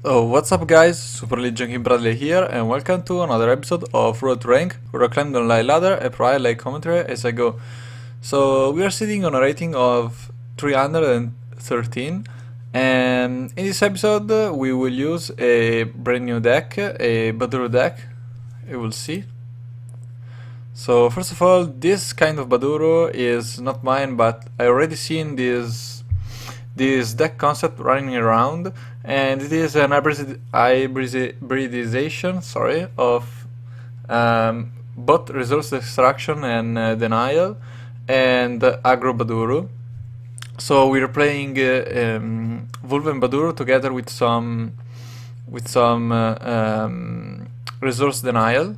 Oh, what's up guys, Super Legion King Bradley here and welcome to another episode of Road to Rank, where I climb the online ladder and provide like commentary as I go. So we are sitting on a rating of 313 and in this episode we will use a brand new deck, a Baduruu deck, you will see. So first of all, this kind of Baduruu is not mine, but I already seen this deck concept running around, and it is an hybridization, of both resource extraction and denial, and aggro Baduruu. So we're playing Wulven Baduruu together with some resource denial.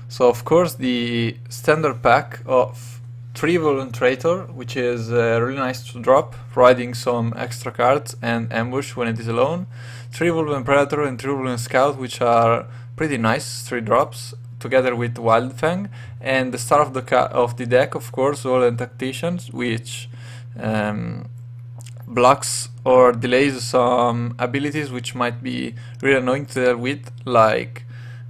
So of course the standard pack of 3 Wulven Traitor, which is really nice to drop, providing some extra cards and ambush when it is alone. 3 Wulven Predator and 3 Wulven Scout, which are pretty nice 3 drops, together with Wildfang, and the star of the deck, of course, Wulven Tacticians, which blocks or delays some abilities which might be really annoying to deal with, like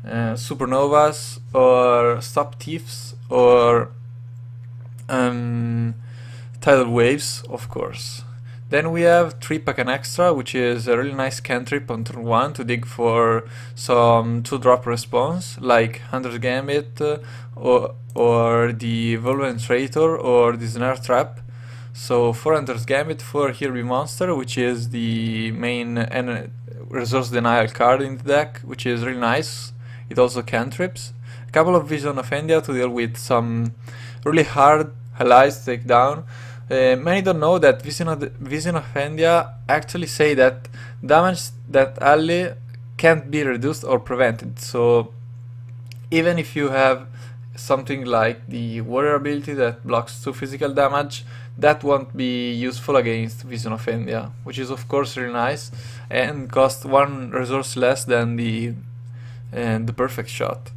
Supernovas or Stop Thieves or tidal waves, of course. Then we have 3 Pack an Extra, which is a really nice cantrip on turn 1 to dig for some 2-drop response, like Hunter's Gambit or the Wulven Traitor or the Snare Trap. So 4 Hunter's Gambit, 4 Herby Monster, which is the main resource denial card in the deck, which is really nice. It also cantrips. A couple of Vision of India to deal with some really hard allies to take down. Many don't know that Vision of India actually say that damage that ally can't be reduced or prevented. So even if you have something like the warrior ability that blocks 2 physical damage, that won't be useful against Vision of India, which is of course really nice and costs 1 resource less than the perfect shot.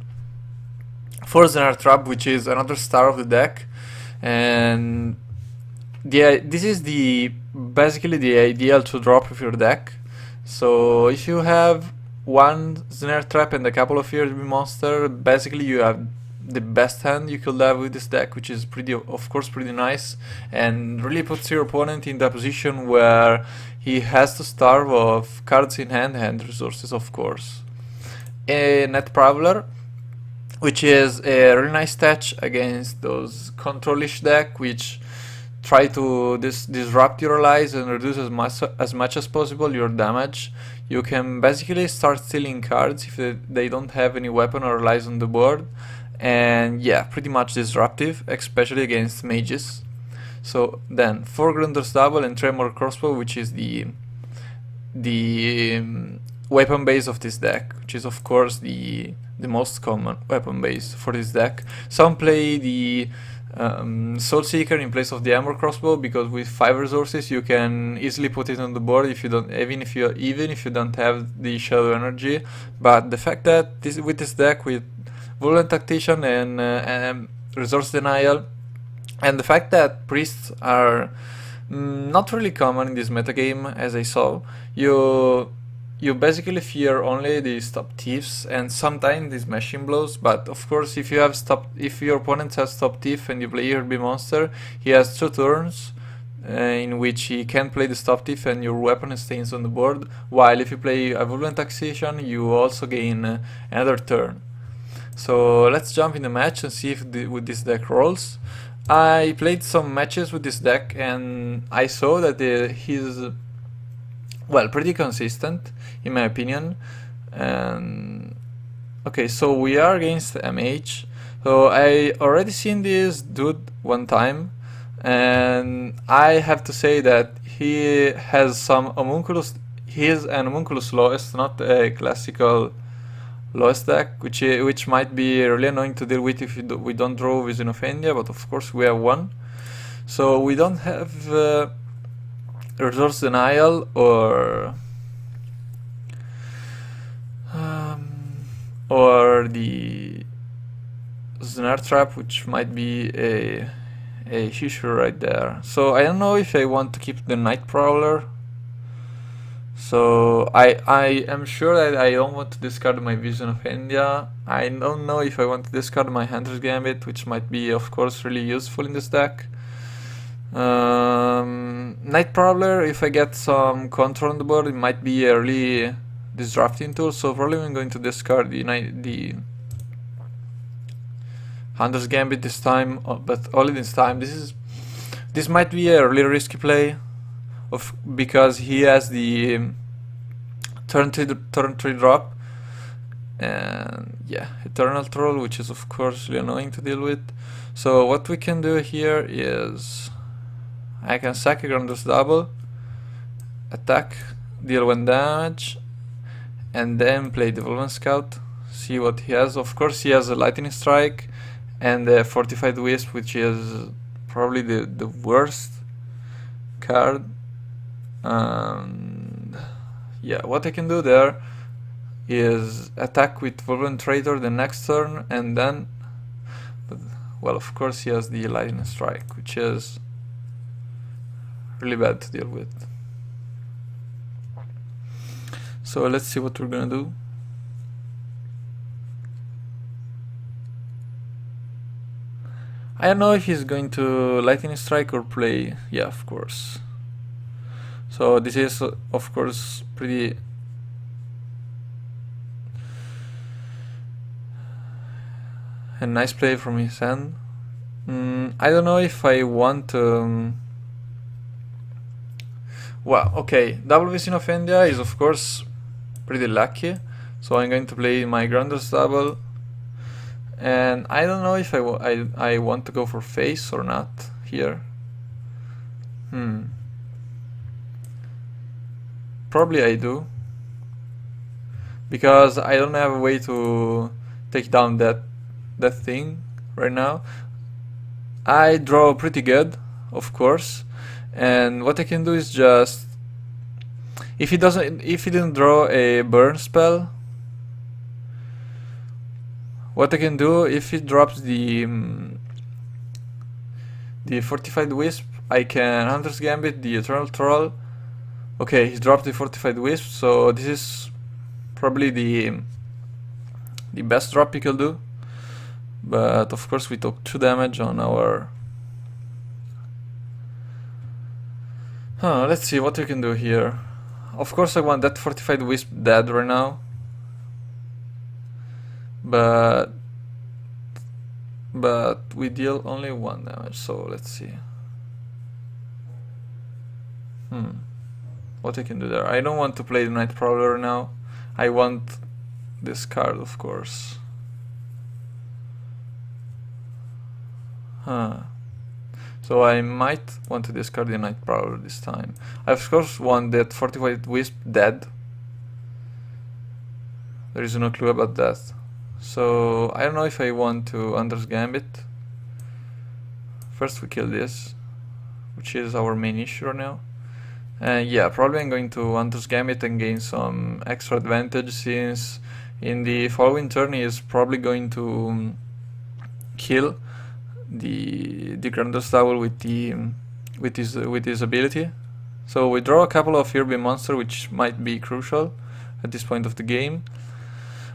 4 Snare Trap, which is another star of the deck, and this is basically the ideal to drop of your deck. So if you have 1 Snare Trap and a couple of Herby Monster, basically you have the best hand you could have with this deck, which is of course pretty nice, and really puts your opponent in the position where he has to starve of cards in hand and resources, of course. A Net Prowler, which is a really nice touch against those controlish deck which try to disrupt your allies and reduce as much as possible your damage. You can basically start stealing cards if they don't have any weapon or allies on the board, and yeah, pretty much disruptive, especially against mages. So then 4 Grunder's Double and Tremor Crossbow, which is the weapon base of this deck, which is of course the most common weapon base for this deck. Some play the Soul Seeker in place of the Armor Crossbow, because with 5 resources you can easily put it on the board if you don't, even if you don't have the Shadow Energy. But the fact that with this deck with Wulven Tactician and Resource Denial, and the fact that priests are not really common in this metagame, as I saw, you basically fear only the Stop Thieves and sometimes the Smashing Blows. But of course, if your opponent has Stop Thief and you play Herby Monster, he has 2 turns in which he can play the Stop Thief and your weapon stays on the board, while if you play a Wulven Taxation, you also gain another turn. So let's jump in the match and see if with this deck rolls. I played some matches with this deck and I saw that he's, well, pretty consistent in my opinion. And okay, so we are against MH. So I already seen this dude one time, and I have to say that he has some homunculus. He is an homunculus lowest, not a classical lowest deck, which might be really annoying to deal with if we don't draw Vision of India, but of course we have 1. So we don't have Resource Denial or the Snare Trap, which might be a issue right there. So I don't know if I want to keep the Night Prowler. So I am sure that I don't want to discard my Vision of India. I don't know if I want to discard my Hunter's Gambit, which might be, of course, really useful in this deck. Night Prowler, if I get some control on the board, it might be a really disrupting tool. So probably I'm going to discard the Hunter's Gambit this time, but only this time. This might be a really risky play, because he has the turn 3 drop, and yeah, Eternal Troll, which is of course really annoying to deal with. So what we can do here is I can sack a Groundless Double, attack, deal 1 damage, and then play the Wulven Scout, see what he has. Of course he has a Lightning Strike and a Fortified Wisp, which is probably the worst card. And yeah, what I can do there is attack with Wulven Traitor the next turn, and then, well, of course he has the Lightning Strike, which is really bad to deal with. So let's see what we're gonna do. I don't know if he's going to Lightning Strike or play, yeah, of course. So this is of course pretty a nice play from his hand. I don't know if I want to... well, okay, double Vision of India is of course pretty lucky, so I'm going to play my Groundless Double, and I don't know if I want to go for face or not here. Probably I do, because I don't have a way to take down that thing right now. I draw pretty good, of course, and what I can do is just, if he didn't draw a burn spell, what I can do, if he drops the Fortified Wisp, I can Hunter's Gambit the Eternal Troll. Okay, he dropped the Fortified Wisp, so this is probably the best drop he could do. But of course we took 2 damage on our... let's see what we can do here. Of course I want that Fortified Wisp dead right now, but we deal only 1 damage, so let's see. What I can do there. I don't want to play the Night Prowler now. I want this card, of course. So I might want to discard the Night Prowler this time. I of course want that Fortified Wisp dead. There is no clue about that. So I don't know if I want to Hunter's Gambit. First we kill this, which is our main issue right now. Yeah, probably I'm going to Hunter's Gambit and gain some extra advantage, since in the following turn he is probably going to kill the Groundless Double with his ability. So we draw a couple of Irby monster, which might be crucial at this point of the game.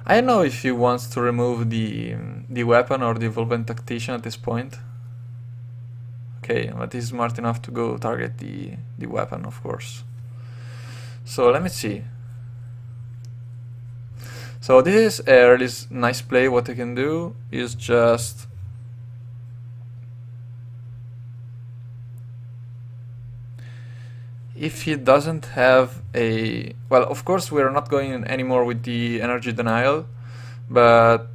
I don't know if he wants to remove the weapon or the Wulven Tactician at this point. Okay, but he's smart enough to go target the weapon, of course. So let me see. So this is a really nice play. What I can do is just... if he doesn't have a... well, of course we're not going anymore with the Energy Denial, but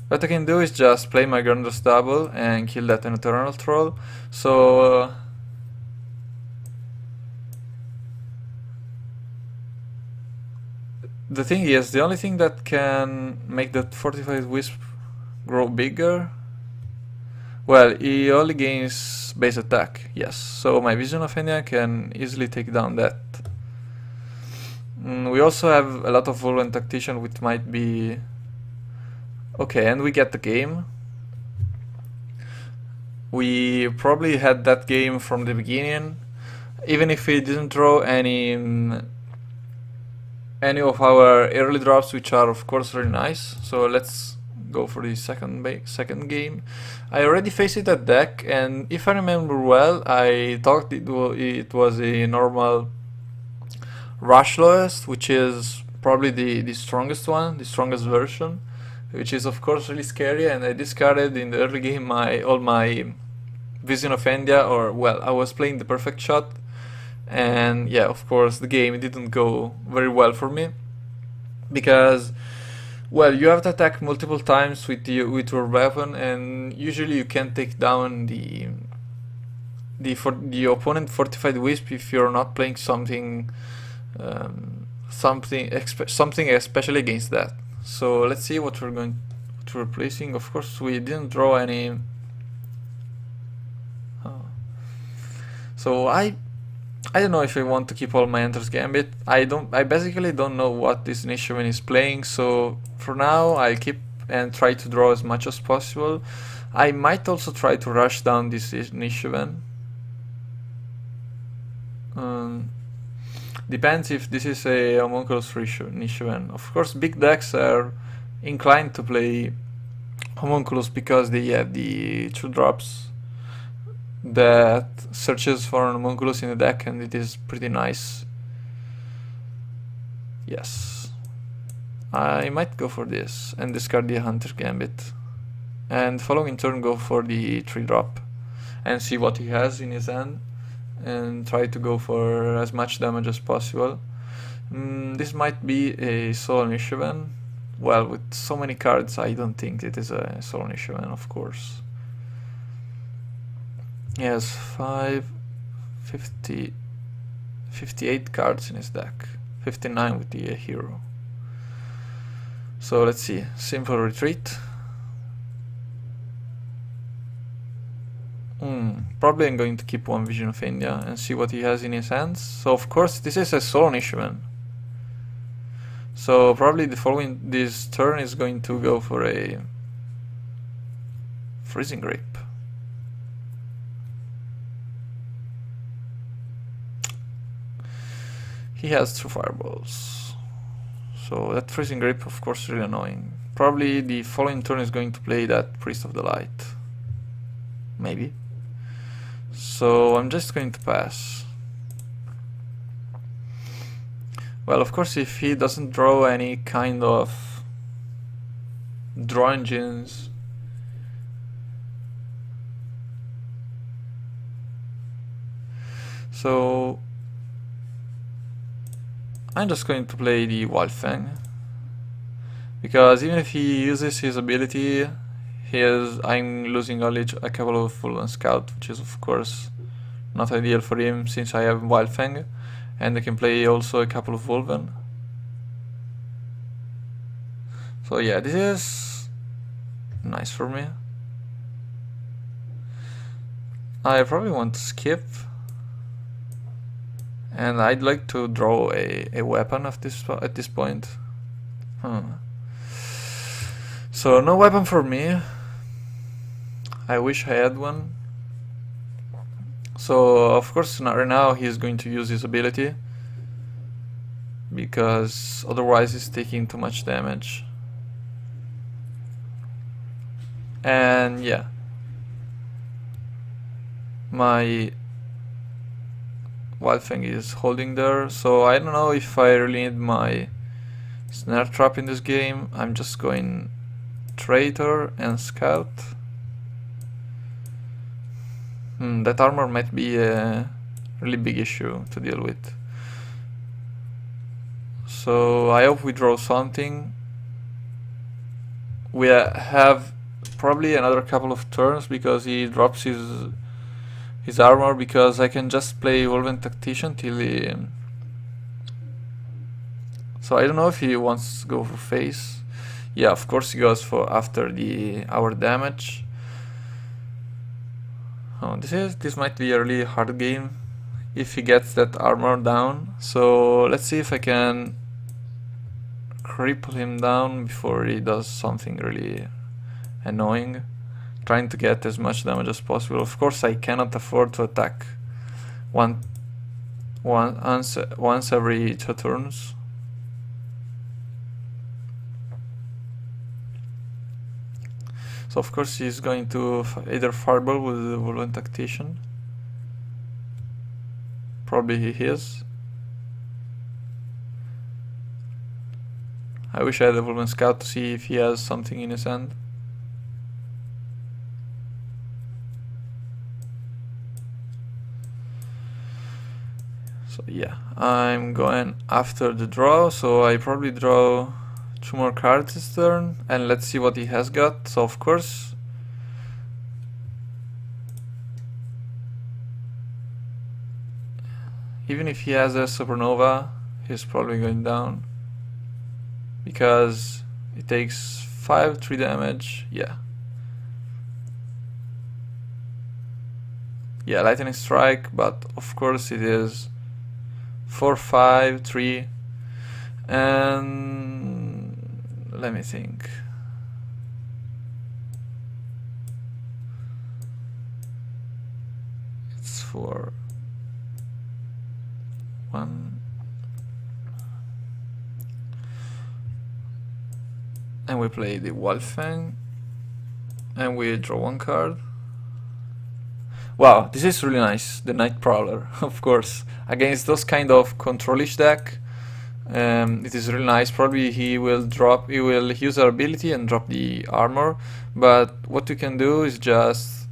what I can do is just play my Groundless Double and kill that Eternal Troll. So the thing is, the only thing that can make that Fortified Wisp grow bigger, well, he only gains base attack, yes, so my Vision of India can easily take down that. We also have a lot of Wulven Tactician, which might be... okay, and we get the game. We probably had that game from the beginning, even if he didn't draw any of our early drops, which are of course really nice. So let's go for the second game. I already faced that deck, and if I remember well, I thought it was a normal Rush Lowest, which is probably the strongest one, the strongest version, which is of course really scary. And I discarded in the early game all my Vision of India, or well, I was playing the perfect shot, and yeah, of course the game didn't go very well for me because, well, you have to attack multiple times with your weapon, and usually you can't take down the opponent fortified wisp if you're not playing something something especially against that. So let's see what we're placing. Of course, we didn't draw any. So I don't know if I want to keep all my Enter's Gambit. I basically don't know what this Nishivan is playing, so for now I'll keep and try to draw as much as possible. I might also try to rush down this Nishivan. Depends if this is a Homunculus Nishivan. Of course, big decks are inclined to play Homunculus because they have the 2-drops that searches for an Homunculus in the deck, and it is pretty nice. Yes, I might go for this and discard the Hunter Gambit, and following turn go for the 3-drop and see what he has in his hand, and try to go for as much damage as possible. This might be a solo Nishivan. Well, with so many cards, I don't think it is a solo Nishivan, of course. He has 58 cards in his deck, 59 with the hero. So let's see, simple retreat. Probably I'm going to keep one Vision of India and see what he has in his hands. So of course this is a solo Nishivan. So probably this turn is going to go for a Freezing Grip. He has 2 fireballs. So that Freezing Grip, of course, is really annoying. Probably the following turn is going to play that Priest of the Light. Maybe. So I'm just going to pass. Well, of course, if he doesn't draw any kind of draw engines, so I'm just going to play the Wildfang, because even if he uses his ability, I'm losing only a couple of Wulven Scout, which is of course not ideal for him since I have Wildfang, and I can play also a couple of Wulven. So yeah, this is nice for me. I probably want to skip, and I'd like to draw a weapon at this point. So no weapon for me. I wish I had one. So of course right now he's going to use his ability, because otherwise he's taking too much damage. And yeah, my Wildfang is holding there, so I don't know if I really need my Snare Trap in this game. I'm just going Traitor and Scout. That armor might be a really big issue to deal with. So I hope we draw something. We have probably another couple of turns because he drops his armor, because I can just play Wulven Tactician till he... So I don't know if he wants to go for face. Yeah, of course he goes for after our damage. Oh, this might be a really hard game if he gets that armor down. So let's see if I can cripple him down before he does something really annoying, trying to get as much damage as possible. Of course I cannot afford to attack once every 2 turns. So of course he's going to either fireball with the Wulven Tactician. Probably he is. I wish I had a Wulven Scout to see if he has something in his hand. So yeah, I'm going after the draw, so I probably draw 2 more cards this turn, and let's see what he has got. So of course, even if he has a Supernova, he's probably going down, because it takes 3 damage. Yeah, Lightning Strike, but of course it is 4, 5, 3, and let me think. It's 4, 1, and we play the Wulven, and we draw 1 card. Wow, this is really nice, the Night Prowler, of course. Against those kind of controlish deck, it is really nice. Probably he will use our ability and drop the armor, but what you can do is just...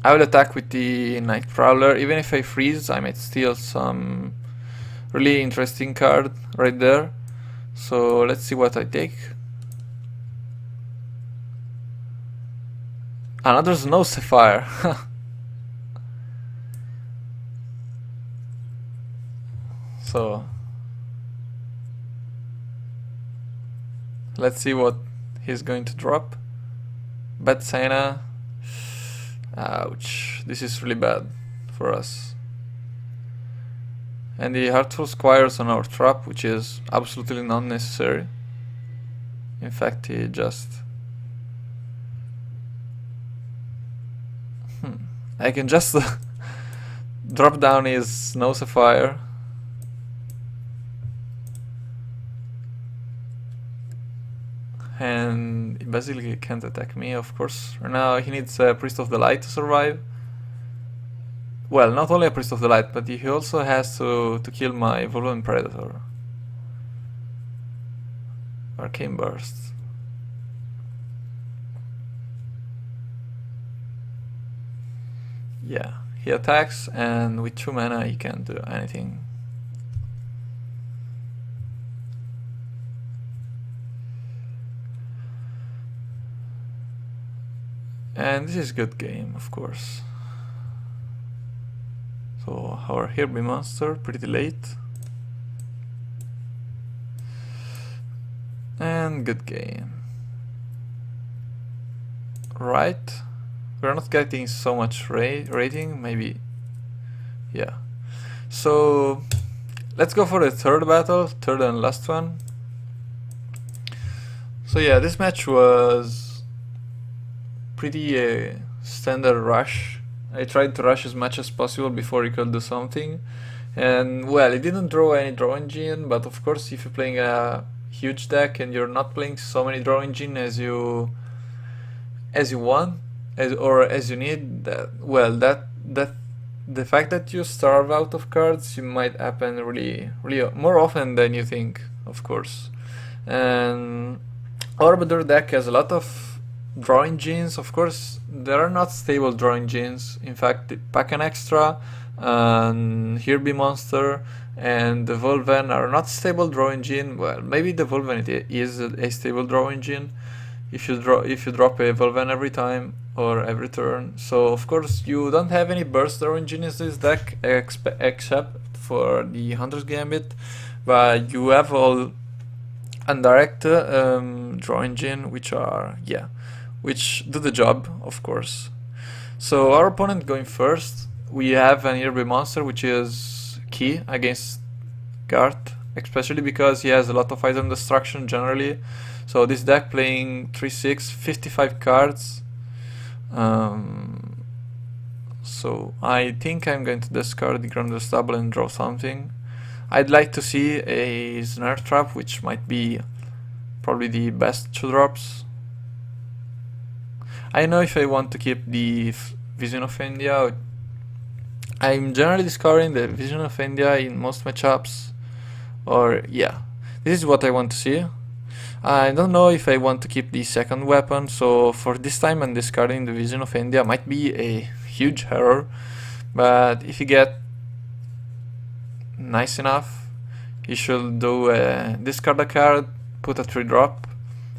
I will attack with the Night Prowler. Even if I freeze, I might steal some really interesting card right there. So let's see what I take. Another Snow Sapphire. So let's see what he's going to drop. Bad Santa. Ouch, this is really bad for us. And the Heartful Squires on our trap, which is absolutely not necessary. In fact, he just... I can just drop down his Snow Sapphire. And he basically can't attack me, of course. Right now he needs a Priest of the Light to survive. Well, not only a Priest of the Light, but he also has to kill my Wulven Predator. Arcane Burst. Yeah, he attacks, and with 2 mana he can't do anything. And this is good game, of course. So our Herbie monster, pretty late. And good game. Right. We're not getting so much rating, maybe. Yeah. So let's go for the third battle, third and last one. So yeah, this match was pretty standard rush. I tried to rush as much as possible before he could do something. And well, he didn't draw any draw engine, but of course if you're playing a huge deck and you're not playing so many draw engine as you want, as you need, the fact that you starve out of cards, it might happen really more often than you think, of course. And our Baduruu deck has a lot of draw engines. Of course, there are not stable draw engines. In fact, the Pack an Extra and Herbie Monster and the Wulven are not stable draw engine. Well, maybe the Wulven is a stable draw engine if you drop a Wulven every time or every turn. So of course you don't have any burst draw engine in this deck except for the Hunter's Gambit, but you have all indirect draw engine which do the job, of course. So our opponent going first, we have an Herbie Monster which is key against Garth, especially because he has a lot of item destruction generally. So this deck playing 3/6, 55 cards. So I think I'm going to discard the Grounder's Double and draw something. I'd like to see a Snare Trap, which might be probably the best 2-drops. I know if I want to keep the Vision of India. I'm generally discovering the Vision of India in most matchups. Or yeah, this is what I want to see. I don't know if I want to keep the second weapon, so for this time I'm discarding the Vision of India. Might be a huge error, but if you get nice enough, you should do discard a card, put a 3-drop,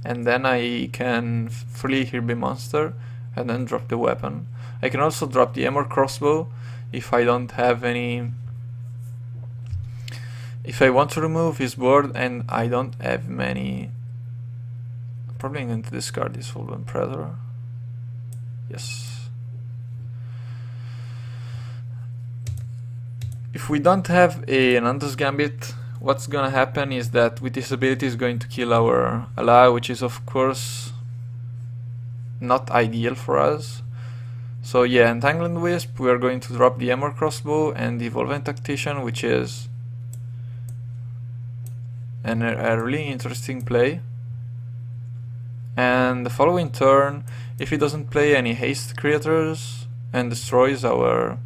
and then I can freely Hirby Monster and then drop the weapon. I can also drop the Armor Crossbow if I don't have any. If I want to remove his board and I don't have many. Probably going to discard this Wulven Baduruu. Yes. If we don't have a Nando's Gambit, what's gonna happen is that with this ability is going to kill our ally, which is of course not ideal for us. So yeah, Entangled Wisp, we are going to drop the Armor Crossbow and the Wulven Tactician, which is a really interesting play. And the following turn, if he doesn't play any haste creatures and destroys our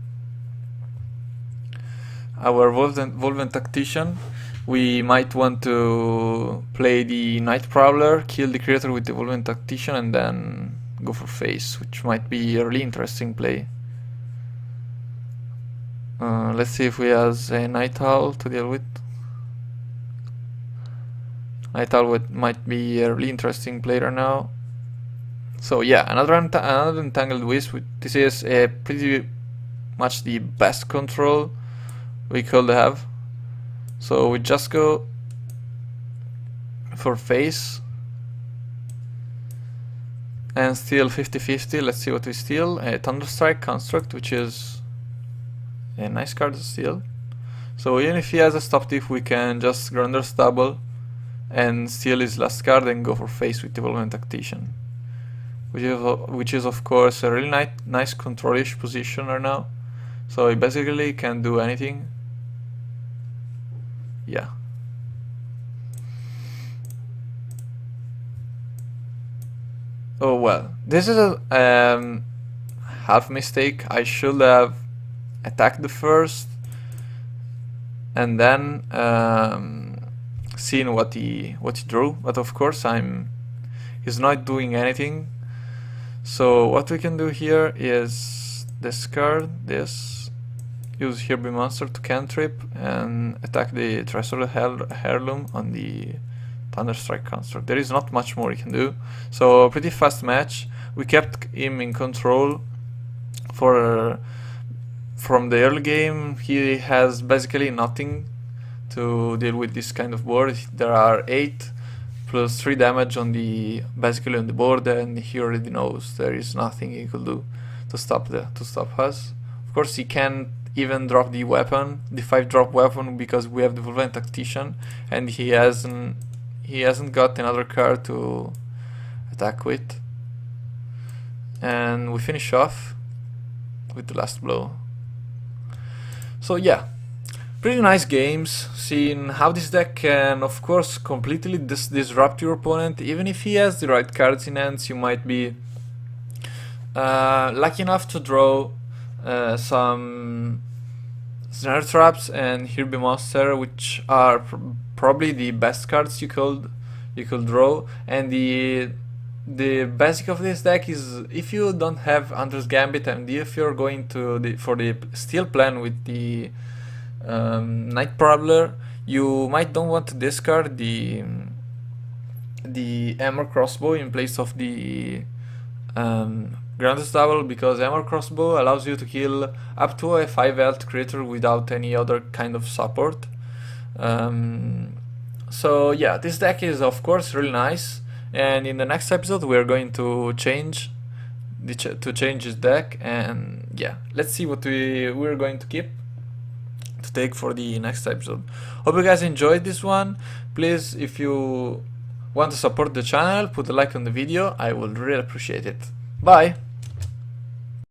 Wulven Tactician, we might want to play the Night Prowler, kill the creator with the Wulven Tactician, and then go for face, which might be a really interesting play. Let's see if we have a Night Owl to deal with. Night Owl might be a really interesting player now. So yeah, another Entangled Wisp. This is pretty much the best control we could have. So we just go for face and steal 50-50. Let's see what we steal. A Thunderstrike Construct, which is a nice card to steal. So even if he has a stop thief, we can just Grounder's Double and steal his last card and go for face with the Wulven Tactician, which is of course a really nice control-ish position right now. So he basically can do anything. Yeah. Oh well, this is a half mistake. I should have attacked the first and then seen what he drew, but of course he's not doing anything. So what we can do here is discard this, use Hirby Monster to cantrip and attack the Treasured Heirloom on the Thunderstrike Construct. There is not much more he can do. So pretty fast match. We kept him in control from the early game. He has basically nothing to deal with this kind of board. There are 8 plus 3 damage on basically on the board, and he already knows there is nothing he could do to stop us. Of course, he can't even drop the weapon, the 5-drop weapon, because we have the Wulven Tactician, and he hasn't got another card to attack with. And we finish off with the last blow. So yeah, pretty nice games, seeing how this deck can of course completely disrupt your opponent. Even if he has the right cards in hands, you might be lucky enough to draw some Snare Traps and Hirby Monster, which are probably the best cards you could draw. And the basic of this deck is, if you don't have Hunter's Gambit and if you're going to for the steal plan with the Night Prowler, you might don't want to discard the Armor Crossbow in place of the Grounder's Double, because Armor Crossbow allows you to kill up to a 5 health creature without any other kind of support. So yeah, this deck is of course really nice, and in the next episode we're going to change this deck, and yeah, let's see what we're going to keep to take for the next episode. Hope you guys enjoyed this one. Please, if you want to support the channel, put a like on the video. I would really appreciate it. Bye!